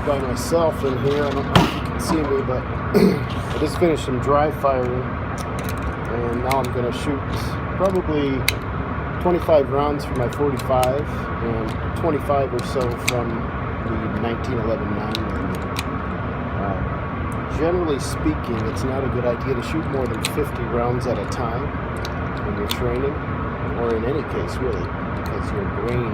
by myself in here. I don't know if you can see me, but I just finished some dry firing, and now I'm going to shoot probably 25 rounds from my 45 and 25 or so from the 1911 9mm. Generally speaking, it's not a good idea to shoot more than 50 rounds at a time when you're training, or in any case really, because your brain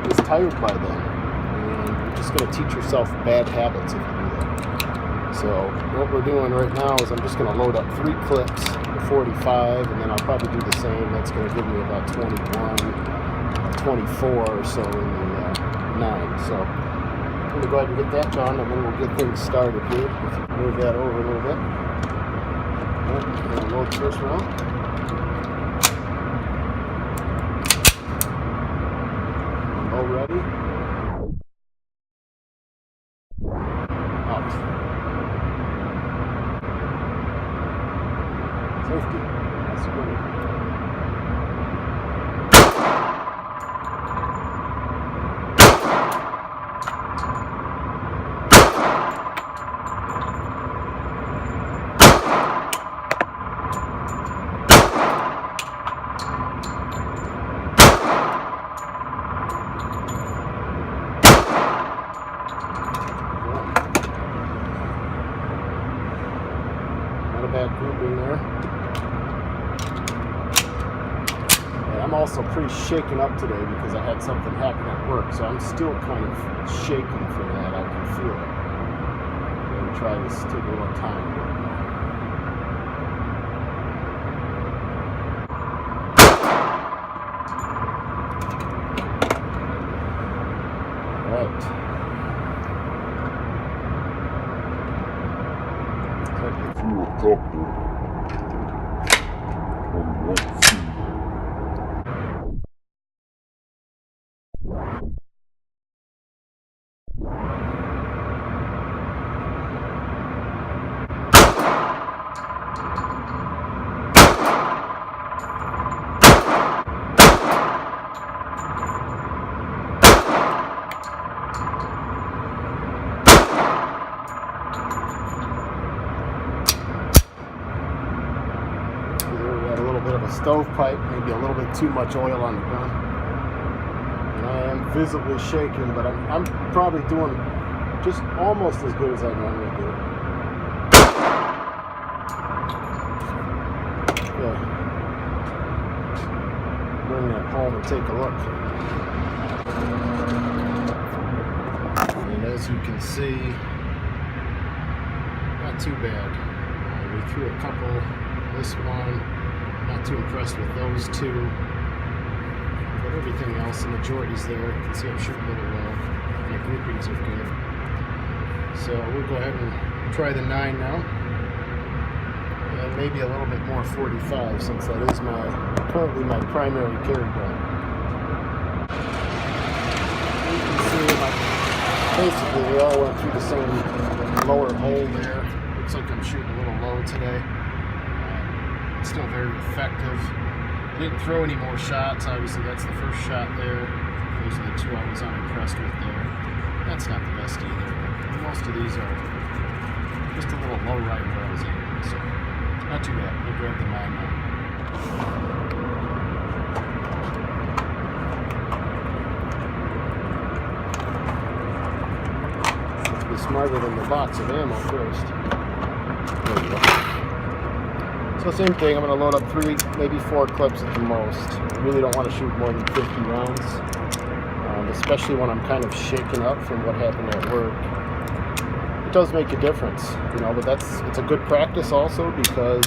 is tired by then, and you're just going to teach yourself bad habits if you do that. So what we're doing right now is I'm just going to load up 3 clips, the 45, and then I'll probably do the same. That's going to give me about 21, 24 or so in the 9. So I'm going to go ahead and get that done, and then we'll get things started here. If you move that over a little bit. Alright, and load the first round. All ready? Out. Safety. That's good. Bad grouping there. And I'm also pretty shaken up today because I had something happen at work, so I'm still kind of shaking from that. I can feel it. I'm going to try this, take a little time. All right. Through a couple on one feet. Bit of a stovepipe, maybe a little bit too much oil on the gun, and I am visibly shaking, but I'm probably doing just almost as good as I normally do. Okay. Bring that home and take a look. And as you can see, not too bad. We threw a couple, this one. Not too impressed with those two, but everything else, the majority's there. You can see I'm shooting a little low. My groupings are good. So we'll go ahead and try the 9 now, and maybe a little bit more 45, since that is currently my primary carry gun. You can see basically we all went through the same lower hole there. Looks like I'm shooting a little low today. Still very effective. I didn't throw any more shots. Obviously, that's the first shot there. Those are the 2 I was unimpressed with there. That's not the best either. Most of these are just a little low right where I was aiming. So, not too bad. We'll grab the 9 now. Let's be smarter than the box of ammo first. There we go. So same thing, I'm going to load up 3, maybe 4 clips at the most. I really don't want to shoot more than 50 rounds, especially when I'm kind of shaken up from what happened at work. It does make a difference, you know, but it's a good practice also, because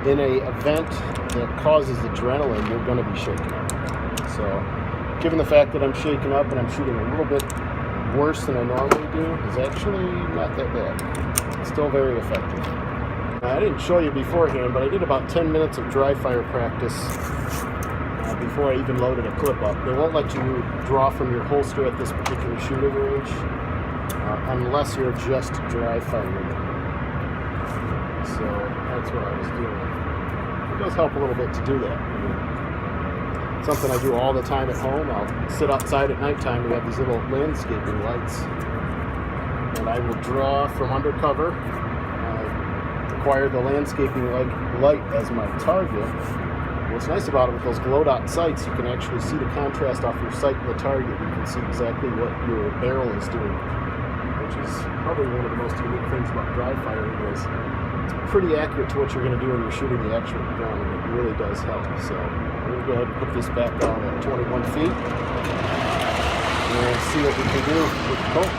in an event that causes adrenaline, you're going to be shaken up. So given the fact that I'm shaken up and I'm shooting a little bit worse than I normally do, is actually not that bad. It's still very effective. I didn't show you beforehand, but I did about 10 minutes of dry fire practice before I even loaded a clip up. They won't let you draw from your holster at this particular shooting range unless you're just dry firing. So that's what I was doing. It does help a little bit to do that. I mean, something I do all the time at home. I'll sit outside at nighttime. We have these little landscaping lights. and I will draw from undercover. Acquire the landscaping light as my target. What's nice about it with those glow dot sights, you can actually see the contrast off your sight and the target. You can see exactly what your barrel is doing, which is probably one of the most unique things about dry firing is it's pretty accurate to what you're going to do when you're shooting the actual gun, and it really does help. So I'm going to go ahead and put this back down at 21 feet and see what we can do with the bolt.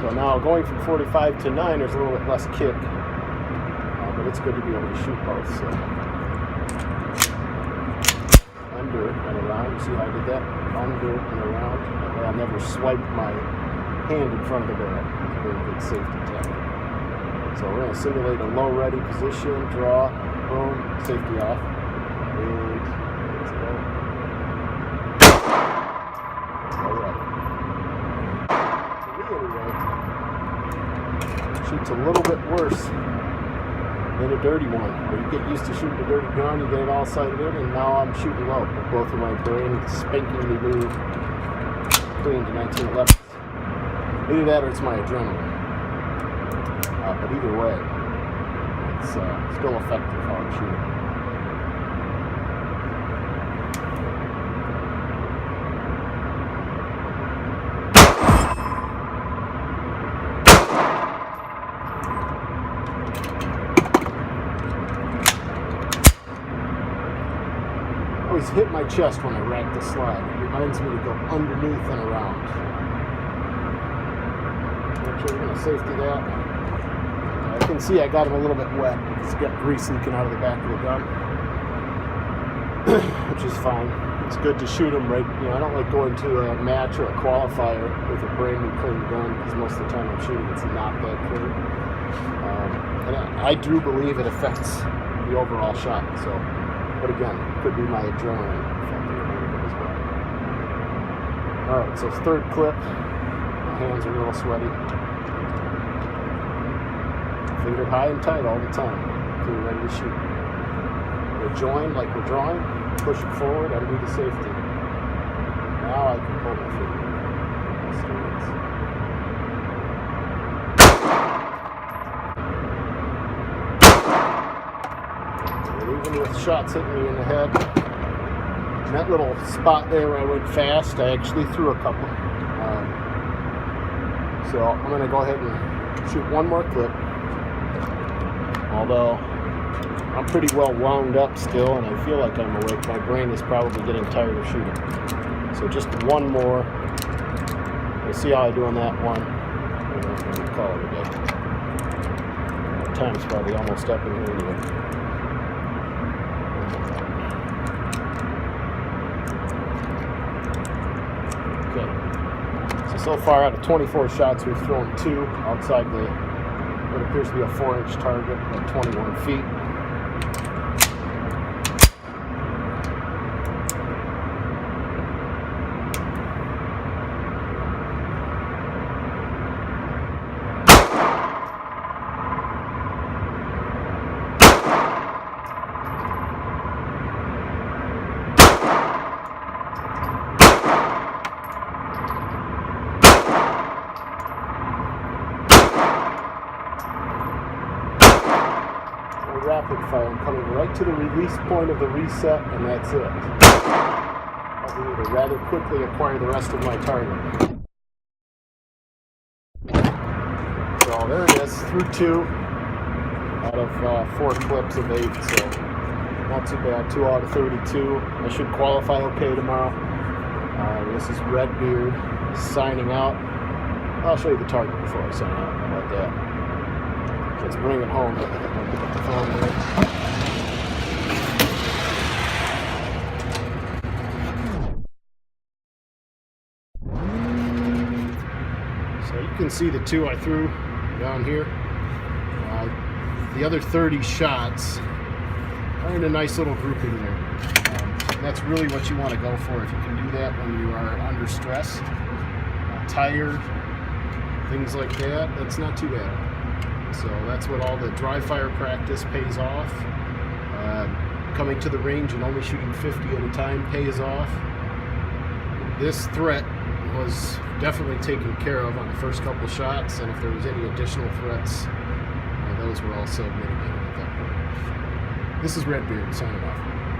So now going from 45 to 9, there's a little bit less kick, but it's good to be able to shoot both. So under and around, see how I did that? Under and around. I'll never swipe my hand in front of the barrel. It's a very good safety tactic. So we're going to simulate a low ready position, draw, boom, safety off, and let's go. All right. For me anyway, shoots a little bit worse than a dirty one. Where you get used to shooting a dirty gun, you get it all sighted in, and now I'm shooting low. Both of my brain spankingly new, clean to 1911. Either that or it's my adrenaline. But either way, it's still effective how I'm shooting. Always hit my chest when I rack the slide. It reminds me to go underneath and around. Make sure we're going to safety that. I can see I got him a little bit wet. It's got grease leaking out of the back of the gun, which is fine. It's good to shoot him right. I don't like going to a match or a qualifier with a brand new clean gun because most of the time I'm shooting it's not that clean. And I do believe it affects the overall shot. So, but again, it could be my adrenaline affecting it a little bit as well. All right, so third clip. My hands are a little sweaty. Finger high and tight all the time until you're ready to shoot. We're joined like we're drawing, push it forward, undo the safety. Now I can pull my finger. And even with shots hitting me in the head, in that little spot there where I went fast, I actually threw a couple. So I'm going to go ahead and shoot one more clip. Although I'm pretty well wound up still and I feel like I'm awake, my brain is probably getting tired of shooting. So just one more. We'll see how I do on that one. And then we'll call it a day. Time's probably almost up in here anyway. Okay. So far out of 24 shots, we've thrown 2 outside what appears to be a 4-inch target at 21 feet. Rapid fire. I'm coming right to the release point of the reset, and that's it. I'll need to rather quickly acquire the rest of my target. So there it is, through 2 out of 4 clips of 8, so not too bad. 2 out of 32. I should qualify okay tomorrow. This is RedBeard signing out. I'll show you the target before I sign out. How about that? Let's bring it home. So you can see the 2 I threw down here. The other 30 shots are in a nice little grouping there. That's really what you want to go for if you can do that when you are under stress, tired, things like that. That's not too bad. So that's what all the dry fire practice pays off. Coming to the range and only shooting 50 at a time pays off. This threat was definitely taken care of on the first couple shots, and if there was any additional threats, those were also mitigated at that point. This is RedBeard signing off.